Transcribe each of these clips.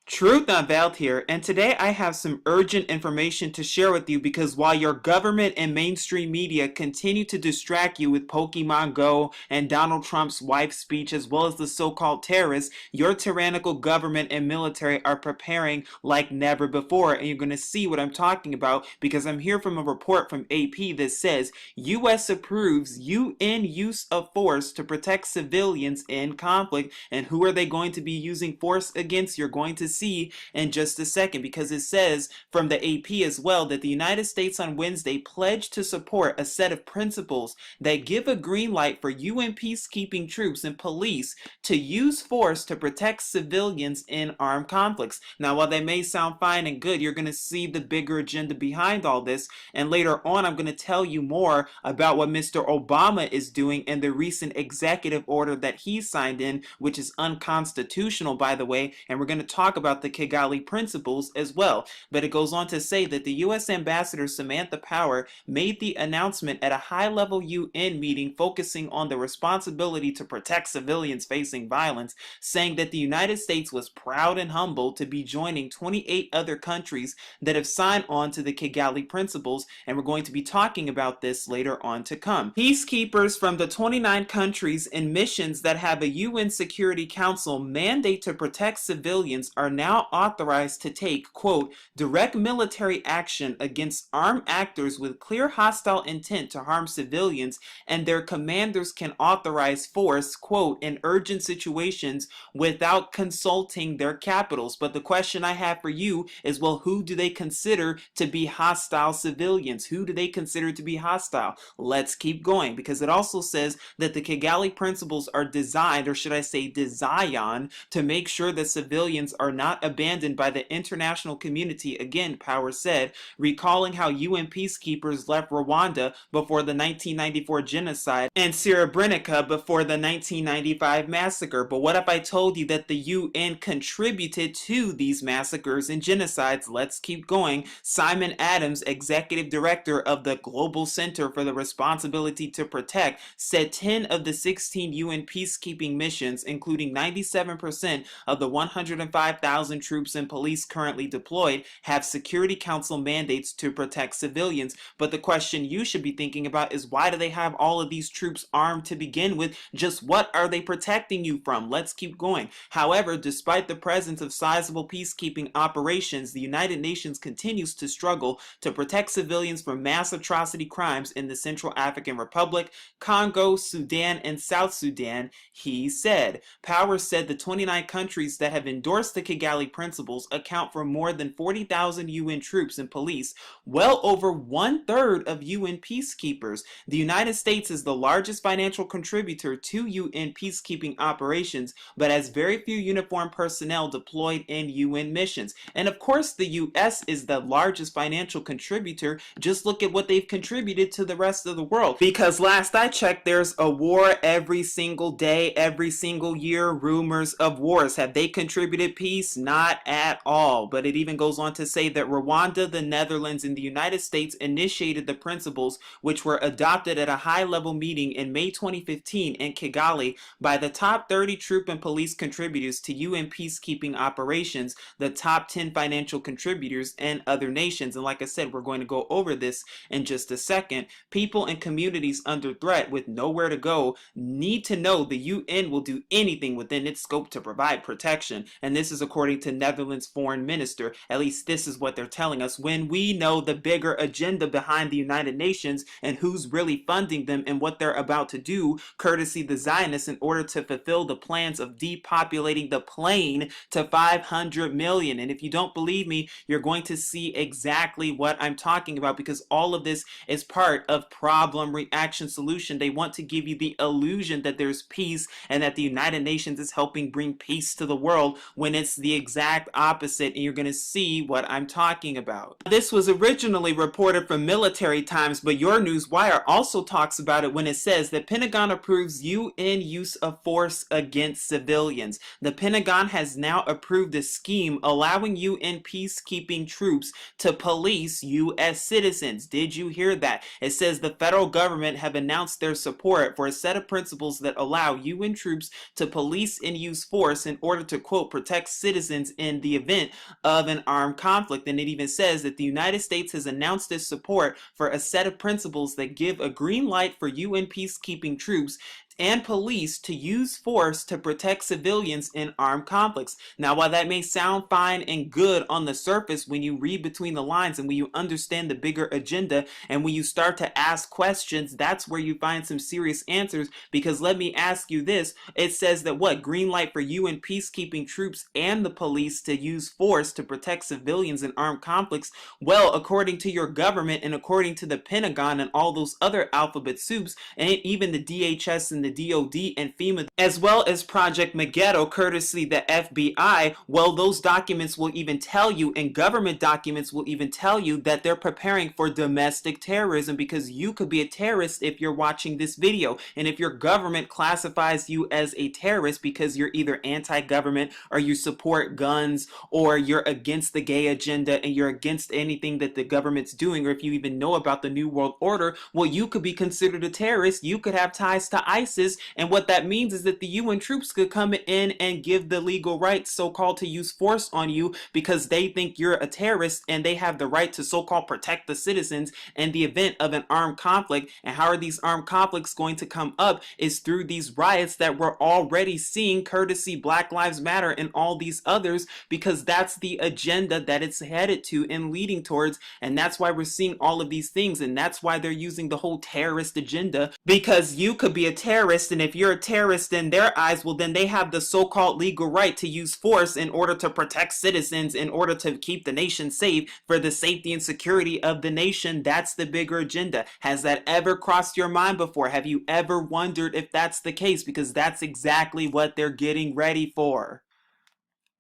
Truth Unveiled here, and today I have some urgent information to share with you because while your government and mainstream media continue to distract you with Pokemon Go and Donald Trump's wife's speech as well as the so-called terrorists, your tyrannical government and military are preparing like never before, and you're going to see what I'm talking about because I'm here from a report from AP that says U.S. approves UN use of force to protect civilians in conflict, and who are they going to be using force against? You're going to see in just a second because it says from the AP as well that the United States on Wednesday pledged to support a set of principles that give a green light for UN peacekeeping troops and police to use force to protect civilians in armed conflicts. Now, while they may sound fine and good, you're going to see the bigger agenda behind all this, and later on I'm going to tell you more about what Mr. Obama is doing and the recent executive order that he signed in, which is unconstitutional, by the way, and we're going to talk about the Kigali Principles as well. But it goes on to say that the U.S. Ambassador Samantha Power made the announcement at a high-level UN meeting focusing on the responsibility to protect civilians facing violence, saying that the United States was proud and humbled to be joining 28 other countries that have signed on to the Kigali Principles, and we're going to be talking about this later on to come. Peacekeepers from the 29 countries and missions that have a UN Security Council mandate to protect civilians are now authorized to take, quote, direct military action against armed actors with clear hostile intent to harm civilians, and their commanders can authorize force, quote, in urgent situations without consulting their capitals. But the question I have for you is, well, who do they consider to be hostile civilians? Who do they consider to be hostile? Let's keep going because it also says that the Kigali Principles are designed, or should I say designed, to make sure that civilians are not abandoned by the international community. Again, Power said, recalling how UN peacekeepers left Rwanda before the 1994 genocide and Srebrenica before the 1995 massacre. But what if I told you that the UN contributed to these massacres and genocides? Let's keep going. Simon Adams, executive director of the Global Center for the Responsibility to Protect, said 10 of the 16 UN peacekeeping missions, including 97% of the 105,000 troops and police currently deployed, have Security Council mandates to protect civilians. But the question you should be thinking about is, why do they have all of these troops armed to begin with? Just what are they protecting you from? Let's keep going. However, despite the presence of sizable peacekeeping operations, the United Nations continues to struggle to protect civilians from mass atrocity crimes in the Central African Republic, Congo, Sudan, and South Sudan, he said. Power said the 29 countries that have endorsed the Kigali Principles account for more than 40,000 UN troops and police, well over one-third of UN peacekeepers. The United States is the largest financial contributor to UN peacekeeping operations, but has very few uniformed personnel deployed in UN missions. And of course, the US is the largest financial contributor. Just look at what they've contributed to the rest of the world. Because last I checked, there's a war every single day, every single year, rumors of wars. Have they contributed peace? Not at all. But it even goes on to say that Rwanda, the Netherlands, and the United States initiated the principles, which were adopted at a high-level meeting in May 2015 in Kigali by the top 30 troop and police contributors to UN peacekeeping operations, the top 10 financial contributors, and other nations. And like I said, we're going to go over this in just a second. People and communities under threat with nowhere to go need to know the UN will do anything within its scope to provide protection. And this is according to Netherlands foreign minister. At least this is what they're telling us, when we know the bigger agenda behind the United Nations and who's really funding them and what they're about to do, courtesy the Zionists, in order to fulfill the plans of depopulating the plain to 500 million. And if you don't believe me, you're going to see exactly what I'm talking about, because all of this is part of problem reaction solution. They want to give you the illusion that there's peace and that the United Nations is helping bring peace to the world, when it's the exact opposite, and you're going to see what I'm talking about. This was originally reported from Military Times, but Your News Wire also talks about it when it says that Pentagon approves UN use of force against civilians. The Pentagon has now approved a scheme allowing UN peacekeeping troops to police U.S. citizens. Did you hear that? It says the federal government have announced their support for a set of principles that allow UN troops to police and use force in order to, quote, protect citizens citizens in the event of an armed conflict. And it even says that the United States has announced its support for a set of principles that give a green light for UN peacekeeping troops and police to use force to protect civilians in armed conflicts. Now, while that may sound fine and good on the surface, when you read between the lines and when you understand the bigger agenda and when you start to ask questions, that's where you find some serious answers. Because let me ask you this, it says that what? Green light for UN peacekeeping troops and the police to use force to protect civilians in armed conflicts. Well, according to your government and according to the Pentagon and all those other alphabet soups, and even the DHS and the DOD and FEMA, as well as Project Megiddo, courtesy the FBI, well, those documents will even tell you, and government documents will even tell you, that they're preparing for domestic terrorism, because you could be a terrorist if you're watching this video. And if your government classifies you as a terrorist because you're either anti-government or you support guns or you're against the gay agenda and you're against anything that the government's doing, or if you even know about the New World Order, well, you could be considered a terrorist. You could have ties to ISIS. And what that means is that the UN troops could come in and give the legal right, so-called, to use force on you because they think you're a terrorist and they have the right to so-called protect the citizens in the event of an armed conflict. And how are these armed conflicts going to come up is through these riots that we're already seeing, courtesy Black Lives Matter and all these others, because that's the agenda that it's headed to and leading towards. And that's why we're seeing all of these things, and that's why they're using the whole terrorist agenda, because you could be a terrorist, and if you're a terrorist in their eyes, well, then they have the so-called legal right to use force in order to protect citizens, in order to keep the nation safe, for the safety and security of the nation. That's the bigger agenda. Has that ever crossed your mind before? Have you ever wondered if that's the case? Because that's exactly what they're getting ready for.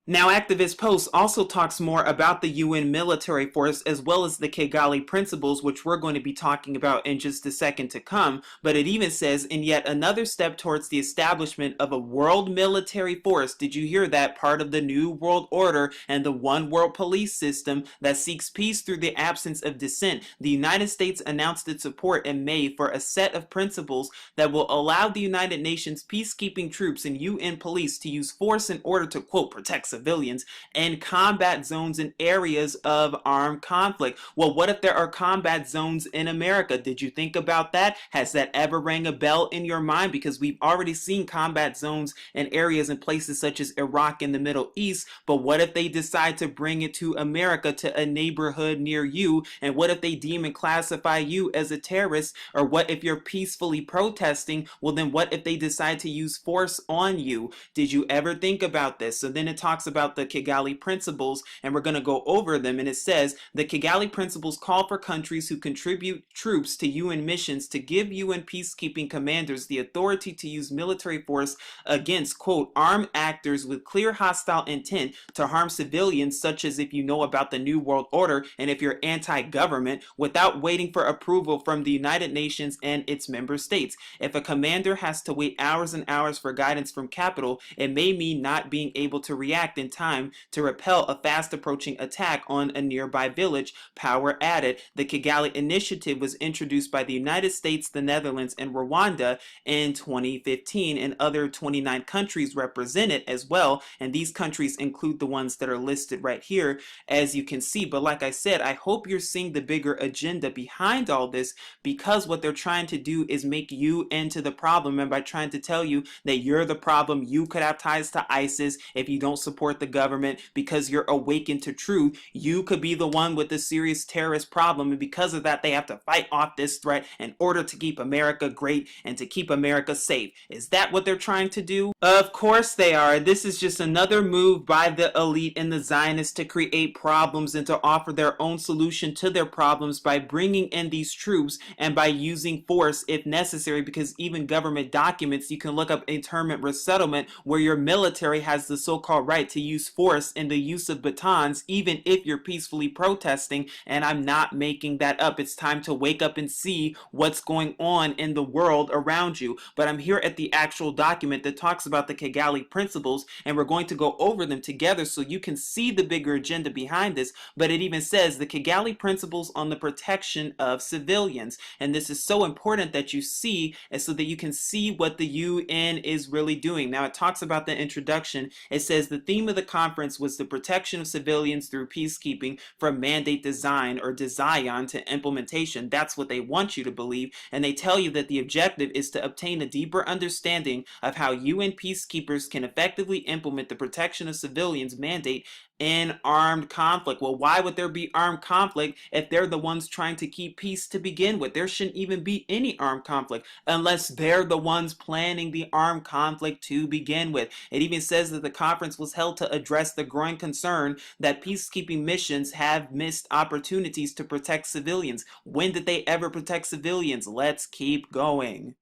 Now, Activist Post also talks more about the UN military force as well as the Kigali principles, which we're going to be talking about in just a second to come. But it even says, in yet another step towards the establishment of a world military force, did you hear that, part of the New World Order and the One World Police system that seeks peace through the absence of dissent, the United States announced its support in May for a set of principles that will allow the United Nations peacekeeping troops and UN police to use force in order to, quote, protect civilians and combat zones in areas of armed conflict. Well, what if there are combat zones in America? Did you think about that? Has that ever rang a bell in your mind? Because we've already seen combat zones in areas in places such as Iraq and the Middle East, but what if they decide to bring it to America, to a neighborhood near you? And what if they deem and classify you as a terrorist? Or what if you're peacefully protesting? Well, then what if they decide to use force on you? Did you ever think about this? So then it talks about the Kigali Principles, and we're going to go over them. And it says the Kigali Principles call for countries who contribute troops to UN missions to give UN peacekeeping commanders the authority to use military force against, quote, armed actors with clear hostile intent to harm civilians, such as, if you know about the New World Order and if you're anti-government, without waiting for approval from the United Nations and its member states. If a commander has to wait hours and hours for guidance from capital, it may mean not being able to react in time to repel a fast approaching attack on a nearby village. Power added. The Kigali Initiative was introduced by the United States, the Netherlands, and Rwanda in 2015, and other 29 countries represented as well, and these countries include the ones that are listed right here, as you can see. But like I said, I hope you're seeing the bigger agenda behind all this, because what they're trying to do is make you into the problem, and by trying to tell you that you're the problem, you could have ties to ISIS if you don't support the government, because you're awakened to truth, you could be the one with the serious terrorist problem, and because of that they have to fight off this threat in order to keep America great and to keep America safe. Is that what they're trying to do? Of course they are. This is just another move by the elite and the Zionists to create problems and to offer their own solution to their problems by bringing in these troops and by using force if necessary, because even government documents, you can look up internment resettlement, where your military has the so-called right to use force in the use of batons, even if you're peacefully protesting. And I'm not making that up. It's time to wake up and see what's going on in the world around you. But I'm here at the actual document that talks about the Kigali Principles, and we're going to go over them together so you can see the bigger agenda behind this. But it even says the Kigali Principles on the protection of civilians, and this is so important that you see, and so that you can see what the UN is really doing. Now, it talks about the introduction. It says the theme theme of the conference was the protection of civilians through peacekeeping from mandate design or design to implementation. That's what they want you to believe. And they tell you that the objective is to obtain a deeper understanding of how UN peacekeepers can effectively implement the protection of civilians mandate in armed conflict. Well, why would there be armed conflict if they're the ones trying to keep peace to begin with? There shouldn't even be any armed conflict unless they're the ones planning the armed conflict to begin with. It even says that the conference was held to address the growing concern that peacekeeping missions have missed opportunities to protect civilians. When did they ever protect civilians? Let's keep going.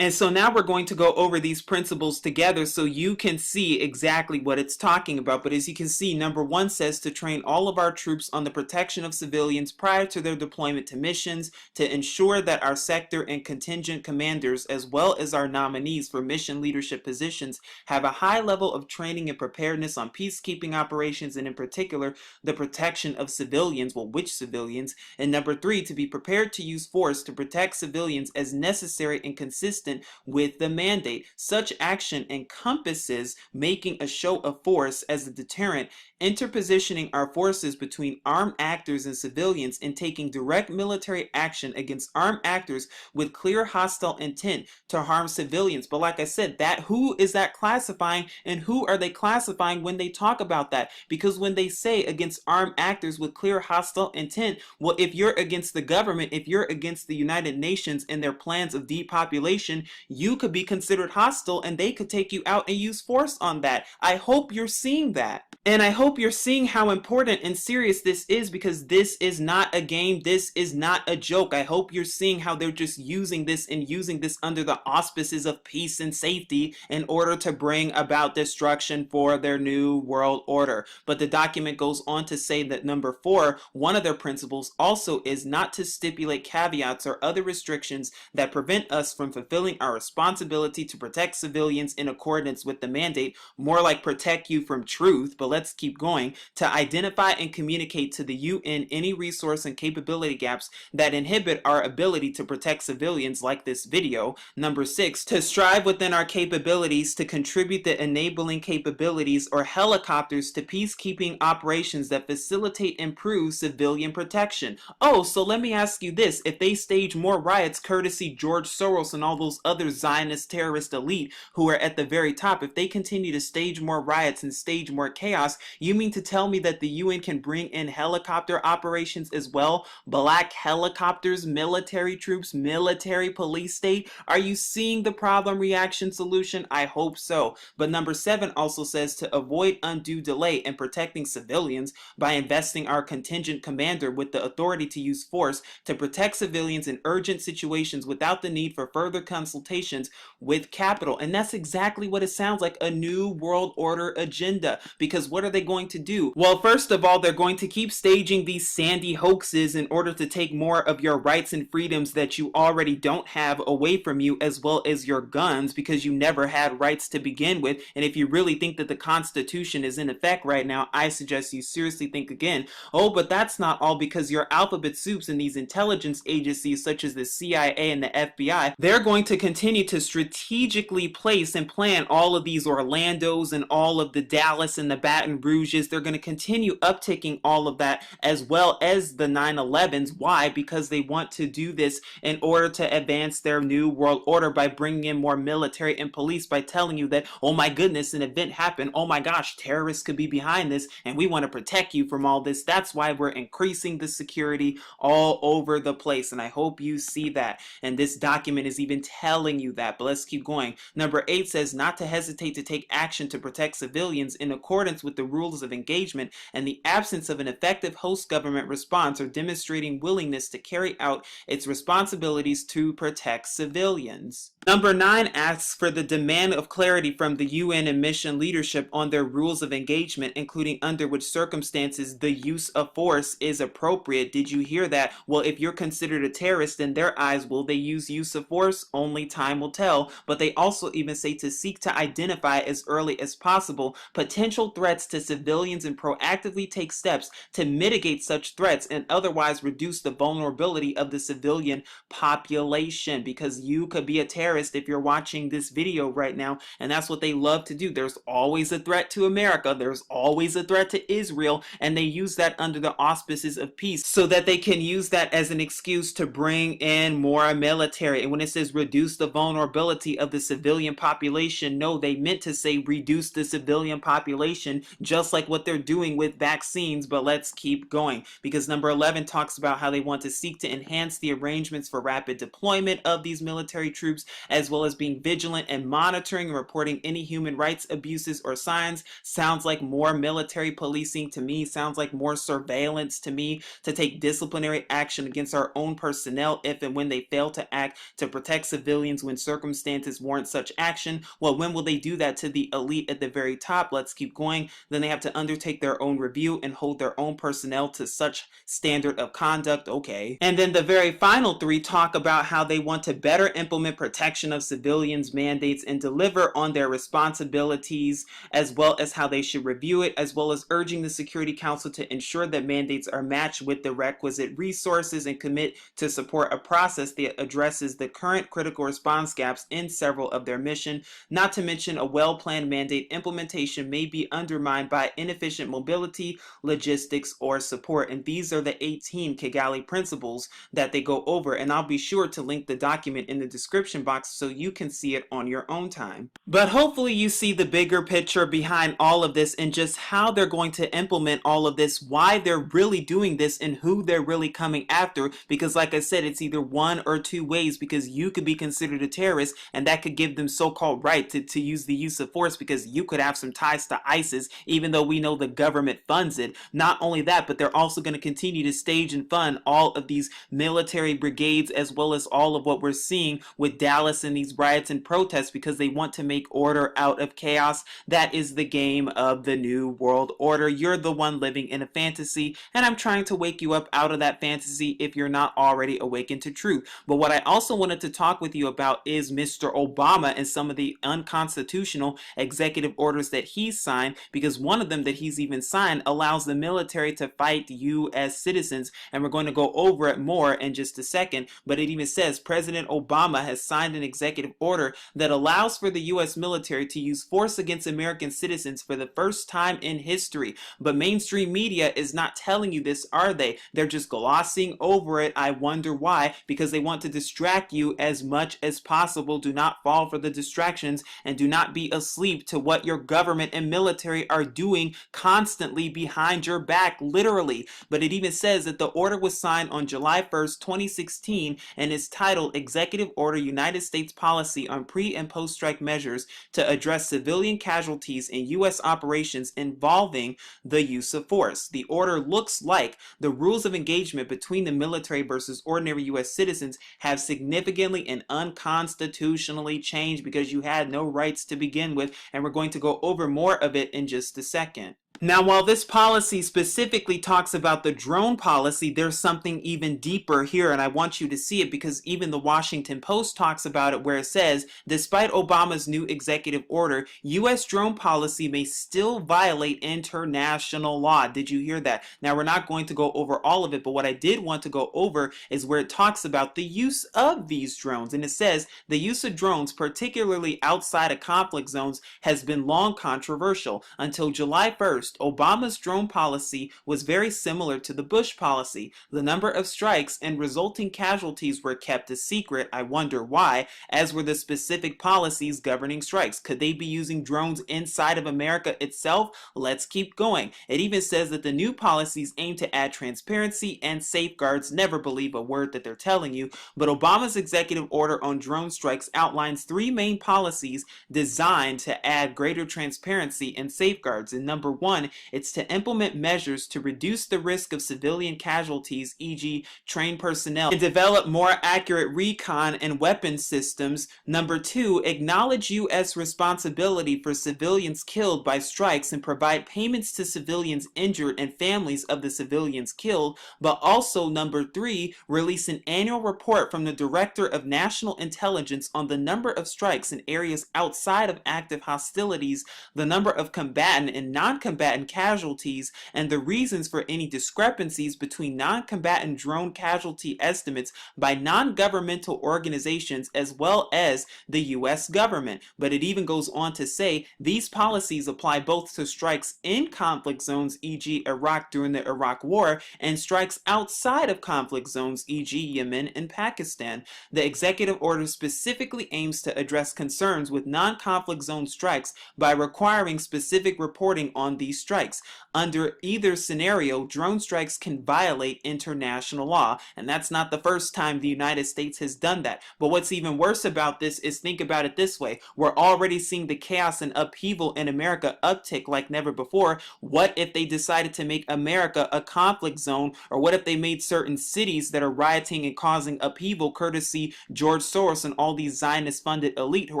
And so now we're going to go over these principles together so you can see exactly what it's talking about. But as you can see, number 1 says to train all of our troops on the protection of civilians prior to their deployment to missions, to ensure that our sector and contingent commanders, as well as our nominees for mission leadership positions, have a high level of training and preparedness on peacekeeping operations, and in particular, the protection of civilians. Well, which civilians? And number 3, to be prepared to use force to protect civilians as necessary and consistent with the mandate. Such action encompasses making a show of force as a deterrent, interpositioning our forces between armed actors and civilians, and taking direct military action against armed actors with clear hostile intent to harm civilians. But like I said, that who is that classifying, and who are they classifying when they talk about that? Because when they say against armed actors with clear hostile intent, well, if you're against the government, if you're against the United Nations and their plans of depopulation, you could be considered hostile and they could take you out and use force on that. I hope you're seeing that. And I hope you're seeing how important and serious this is, because this is not a game. This is not a joke. I hope you're seeing how they're just using this and using this under the auspices of peace and safety in order to bring about destruction for their new world order. But the document goes on to say that number 4, one of their principles also is not to stipulate caveats or other restrictions that prevent us from fulfilling our responsibility to protect civilians in accordance with the mandate, more like protect you from truth. But let's keep going. To identify and communicate to the UN any resource and capability gaps that inhibit our ability to protect civilians, like this video. Number 6, to strive within our capabilities to contribute the enabling capabilities or helicopters to peacekeeping operations that facilitate improved civilian protection. Oh, so let me ask you this. If they stage more riots courtesy George Soros and all those other Zionist terrorist elite who are at the very top, if they continue to stage more riots and stage more chaos, you mean to tell me that the UN can bring in helicopter operations as well? Black helicopters, military troops, military police state? Are you seeing the problem reaction solution? I hope so. But number 7 also says to avoid undue delay in protecting civilians by investing our contingent commander with the authority to use force to protect civilians in urgent situations without the need for further consultations with capital. And that's exactly what it sounds like, a new world order agenda. Because what are they going to do? Well, first of all, they're going to keep staging these Sandy hoaxes in order to take more of your rights and freedoms that you already don't have away from you, as well as your guns, because you never had rights to begin with. And if you really think that the Constitution is in effect right now, I suggest you seriously think again. Oh, but that's not all, because your alphabet soups and these intelligence agencies such as the CIA and the FBI, they're going to continue to strategically place and plan all of these Orlandos and all of the Dallas and the Baton Rouges. They're going to continue upticking all of that, as well as the 9/11s. Why? Because they want to do this in order to advance their new world order by bringing in more military and police, by telling you that, oh my goodness, an event happened, oh my gosh, terrorists could be behind this, and we want to protect you from all this. That's why we're increasing the security all over the place, and I hope you see that. And this document is even telling you that. But let's keep going. Number 8 says not to hesitate to take action to protect civilians in accordance with the rules of engagement, and the absence of an effective host government response or demonstrating willingness to carry out its responsibilities to protect civilians. Number 9 asks for the demand of clarity from the UN and mission leadership on their rules of engagement, including under which circumstances the use of force is appropriate. Did you hear that? Well, if you're considered a terrorist in their eyes, will they use of force? Only time will tell. But they also even say to seek to identify as early as possible potential threats to civilians and proactively take steps to mitigate such threats and otherwise reduce the vulnerability of the civilian population, because you could be a terrorist terrorist if you're watching this video right now, and that's what they love to do. There's always a threat to America, there's always a threat to Israel, and they use that under the auspices of peace so that they can use that as an excuse to bring in more military. And when it says reduce the vulnerability of the civilian population, no, they meant to say reduce the civilian population, just like what they're doing with vaccines. But let's keep going, because number 11 talks about how they want to seek to enhance the arrangements for rapid deployment of these military troops, as well as being vigilant and monitoring and reporting any human rights abuses or signs. Sounds like more military policing to me, sounds like more surveillance to me, to take disciplinary action against our own personnel if and when they fail to act to protect civilians when circumstances warrant such action. Well, when will they do that to the elite at the very top? Let's keep going. Then they have to undertake their own review and hold their own personnel to such standard of conduct. Okay. And then the very final three talk about how they want to better implement protection of civilians mandates and deliver on their responsibilities, as well as how they should review it, as well as urging the Security Council to ensure that mandates are matched with the requisite resources and commit to support a process that addresses the current critical response gaps in several of their mission. Not to mention, a well-planned mandate implementation may be undermined by inefficient mobility, logistics, or support. And these are the 18 Kigali principles that they go over, and I'll be sure to link the document in the description box so you can see it on your own time. But hopefully you see the bigger picture behind all of this and just how they're going to implement all of this, why they're really doing this, and who they're really coming after. Because like I said, it's either one or two ways, because you could be considered a terrorist and that could give them so-called right to use the use of force, because you could have some ties to ISIS, even though we know the government funds it. Not only that, but they're also going to continue to stage and fund all of these military brigades, as well as all of what we're seeing with Dallas and these riots and protests, because they want to make order out of chaos. That is the game of the new world order. You're the one living in a fantasy, and I'm trying to wake you up out of that fantasy if you're not already awakened to truth. But what I also wanted to talk with you about is Mr. Obama and some of the unconstitutional executive orders that he's signed, because one of them that he's even signed allows the military to fight you as citizens, and we're going to go over it more in just a second. But it even says President Obama has signed an executive order that allows for the U.S. military to use force against American citizens for the first time in history. But mainstream media is not telling you this, are they? They're just glossing over it. I wonder why. Because they want to distract you as much as possible. Do not fall for the distractions, and do not be asleep to what your government and military are doing constantly behind your back, literally. But it even says that the order was signed on July 1st, 2016, and is titled Executive Order United States Policy on Pre- and Post-Strike Measures to Address Civilian Casualties in U.S. Operations Involving the Use of Force. The order looks like the rules of engagement between the military versus ordinary U.S. citizens have significantly and unconstitutionally changed, because you had no rights to begin with, and we're going to go over more of it in just a second. Now, while this policy specifically talks about the drone policy, there's something even deeper here, and I want you to see it, because even the Washington Post talks about it, where it says, despite Obama's new executive order, U.S. drone policy may still violate international law. Did you hear that? Now, we're not going to go over all of it, but what I did want to go over is where it talks about the use of these drones, and it says, the use of drones, particularly outside of conflict zones, has been long controversial. Until July 1st, Obama's drone policy was very similar to the Bush policy. The number of strikes and resulting casualties were kept a secret. I wonder why, as were the specific policies governing strikes. Could they be using drones inside of America itself? Let's keep going. It even says that the new policies aim to add transparency and safeguards. Never believe a word that they're telling you. But Obama's executive order on drone strikes outlines three main policies designed to add greater transparency and safeguards. And number one, it's to implement measures to reduce the risk of civilian casualties, e.g. trained personnel, and develop more accurate recon and weapon systems. Number two, acknowledge U.S. responsibility for civilians killed by strikes and provide payments to civilians injured and families of the civilians killed. But also, number three, release an annual report from the Director of National Intelligence on the number of strikes in areas outside of active hostilities, the number of combatant and non-combatant non-combatant casualties and the reasons for any discrepancies between non-combatant drone casualty estimates by non-governmental organizations as well as the U.S. government. But it even goes on to say these policies apply both to strikes in conflict zones, e.g. Iraq during the Iraq War, and strikes outside of conflict zones, e.g. Yemen and Pakistan. The executive order specifically aims to address concerns with non-conflict zone strikes by requiring specific reporting on these strikes. Under either scenario, drone strikes can violate international law, and that's not the first time the United States has done that. But what's even worse about this is, think about it this way. We're already seeing the chaos and upheaval in America uptick like never before. What if they decided to make America a conflict zone? Or what if they made certain cities that are rioting and causing upheaval courtesy George Soros and all these Zionist-funded elite who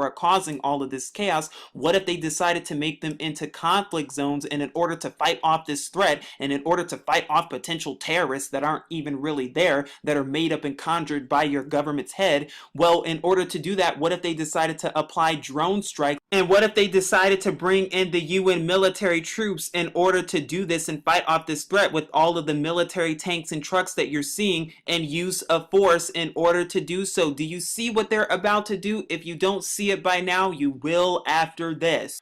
are causing all of this chaos? What if they decided to make them into conflict zones, and in order to fight off this threat and in order to fight off potential terrorists that aren't even really there, that are made up and conjured by your government's head, well, in order to do that, what if they decided to apply drone strikes? And what if they decided to bring in the UN military troops in order to do this and fight off this threat with all of the military tanks and trucks that you're seeing and use of force in order to do so? Do you see what they're about to do? If you don't see it by now, you will after this.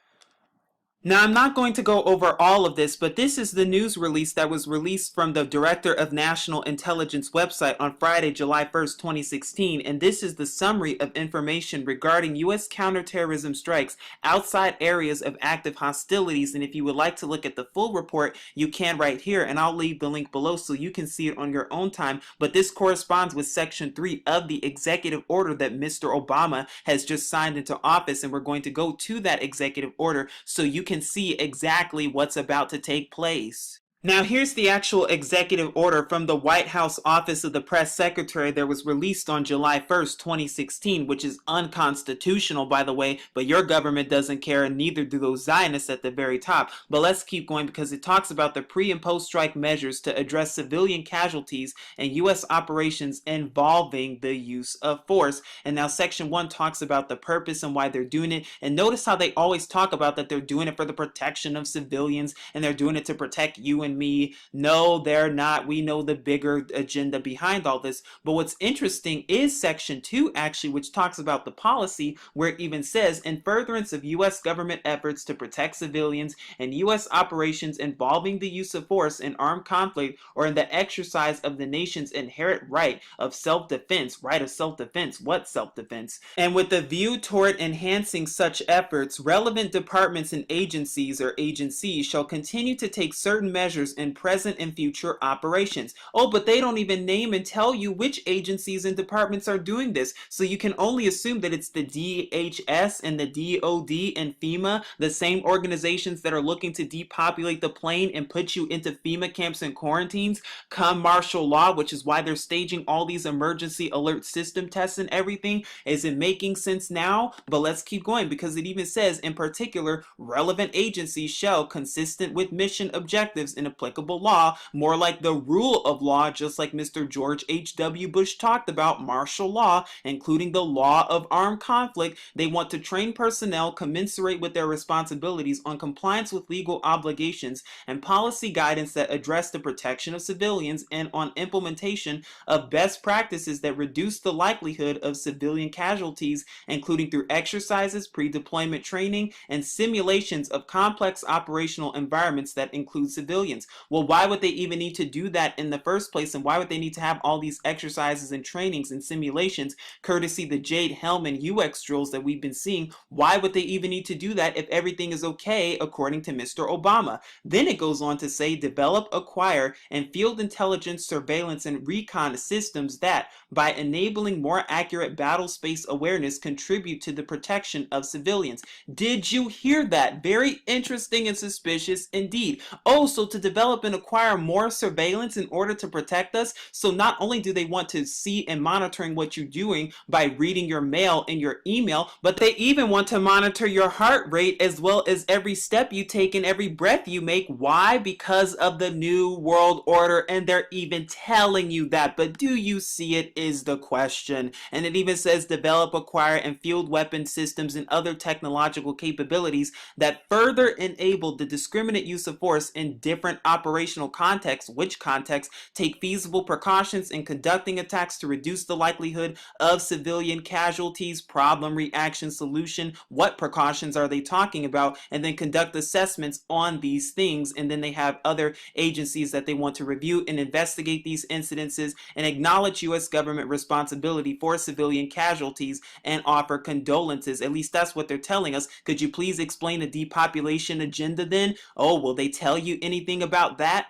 Now, I'm not going to go over all of this, but this is the news release that was released from the Director of National Intelligence website on Friday, July 1st, 2016, and this is the summary of information regarding U.S. counterterrorism strikes outside areas of active hostilities. And if you would like to look at the full report, you can right here, and I'll leave the link below so you can see it on your own time. But this corresponds with Section 3 of the executive order that Mr. Obama has just signed into office, and we're going to go to that executive order so you can see exactly what's about to take place. Now, here's the actual executive order from the White House Office of the Press Secretary that was released on July 1st, 2016, which is unconstitutional, by the way, but your government doesn't care, and neither do those Zionists at the very top. But let's keep going, because it talks about the pre- and post-strike measures to address civilian casualties and U.S. operations involving the use of force. And now Section 1 talks about the purpose and why they're doing it. And notice how they always talk about that they're doing it for the protection of civilians, and they're doing it to protect you and me. No, they're not. We know the bigger agenda behind all this. But what's interesting is Section 2, actually, which talks about the policy, where it even says, in furtherance of U.S. government efforts to protect civilians and U.S. operations involving the use of force in armed conflict or in the exercise of the nation's inherent right of self-defense. Right of self-defense? What self-defense? And with the view toward enhancing such efforts, relevant departments and agencies or agencies shall continue to take certain measures in present and future operations. Oh, but they don't even name and tell you which agencies and departments are doing this. So you can only assume that it's the DHS and the DOD and FEMA, the same organizations that are looking to depopulate the plane and put you into FEMA camps and quarantines come martial law, which is why they're staging all these emergency alert system tests and everything. Is it making sense now? But let's keep going, because it even says, in particular, relevant agencies shall, consistent with mission objectives in applicable law, more like the rule of law, just like Mr. George H.W. Bush talked about, martial law, including the law of armed conflict. They want to train personnel commensurate with their responsibilities on compliance with legal obligations and policy guidance that address the protection of civilians, and on implementation of best practices that reduce the likelihood of civilian casualties, including through exercises, pre-deployment training, and simulations of complex operational environments that include civilians. Well, why would they even need to do that in the first place? And why would they need to have all these exercises and trainings and simulations, courtesy the Jade Helman UX drills that we've been seeing? Why would they even need to do that if everything is okay according to Mr. Obama? Then it goes on to say, develop, acquire, and field intelligence, surveillance, and recon systems that, by enabling more accurate battle space awareness, contribute to the protection of civilians. Did you hear that? Very interesting and suspicious indeed. Oh, so to develop and acquire more surveillance in order to protect us. So not only do they want to see and monitoring what you're doing by reading your mail and your email, but they even want to monitor your heart rate as well as every step you take and every breath you make. Why? Because of the new world order, and they're even telling you that. But do you see it is the question. And it even says develop, acquire, and field weapon systems and other technological capabilities that further enable the discriminate use of force in different operational contexts, which contexts take feasible precautions in conducting attacks to reduce the likelihood of civilian casualties, problem, reaction, solution. What precautions are they talking about? And then conduct assessments on these things. And then they have other agencies that they want to review and investigate these incidences and acknowledge U.S. government responsibility for civilian casualties and offer condolences. At least that's what they're telling us. Could you please explain the depopulation agenda then? Oh, will they tell you anything about that?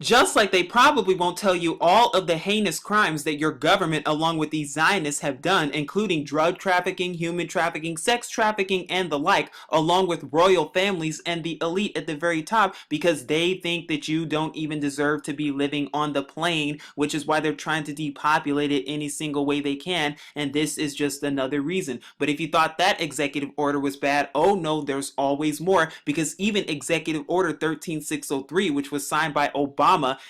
Just like they probably won't tell you all of the heinous crimes that your government, along with these Zionists, have done, including drug trafficking, human trafficking, sex trafficking, and the like, along with royal families and the elite at the very top, because they think that you don't even deserve to be living on the plane, which is why they're trying to depopulate it any single way they can, and this is just another reason. But if you thought that executive order was bad, oh no, there's always more, because even Executive Order 13603, which was signed by Obama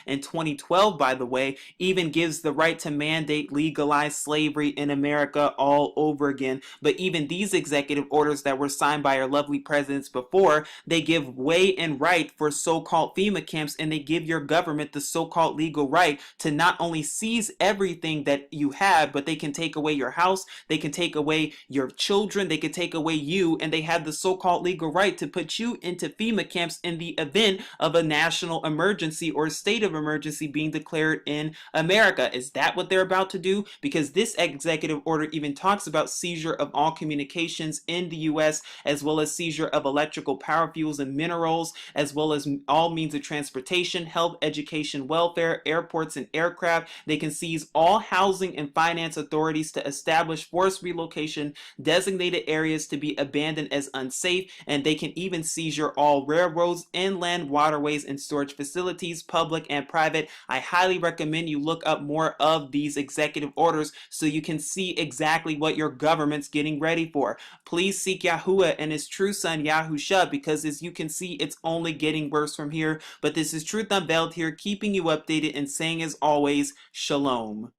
in 2012, by the way, even gives the right to mandate legalized slavery in America all over again. But even these executive orders that were signed by our lovely presidents before, they give way and right for so-called FEMA camps, and they give your government the so-called legal right to not only seize everything that you have, but they can take away your house, they can take away your children, they can take away you, and they have the so-called legal right to put you into FEMA camps in the event of a national emergency or state of emergency being declared in America. Is that what they're about to do? Because this executive order even talks about seizure of all communications in the U.S., as well as seizure of electrical power, fuels, and minerals, as well as all means of transportation, health, education, welfare, airports, and aircraft. They can seize all housing and finance authorities to establish forced relocation, designated areas to be abandoned as unsafe, and they can even seizure all railroads, inland waterways, and storage facilities, public and private. I highly recommend you look up more of these executive orders so you can see exactly what your government's getting ready for. Please seek Yahuwah and his true son Yahusha, because as you can see, it's only getting worse from here. But this is Truth Unveiled here, keeping you updated and saying as always, Shalom.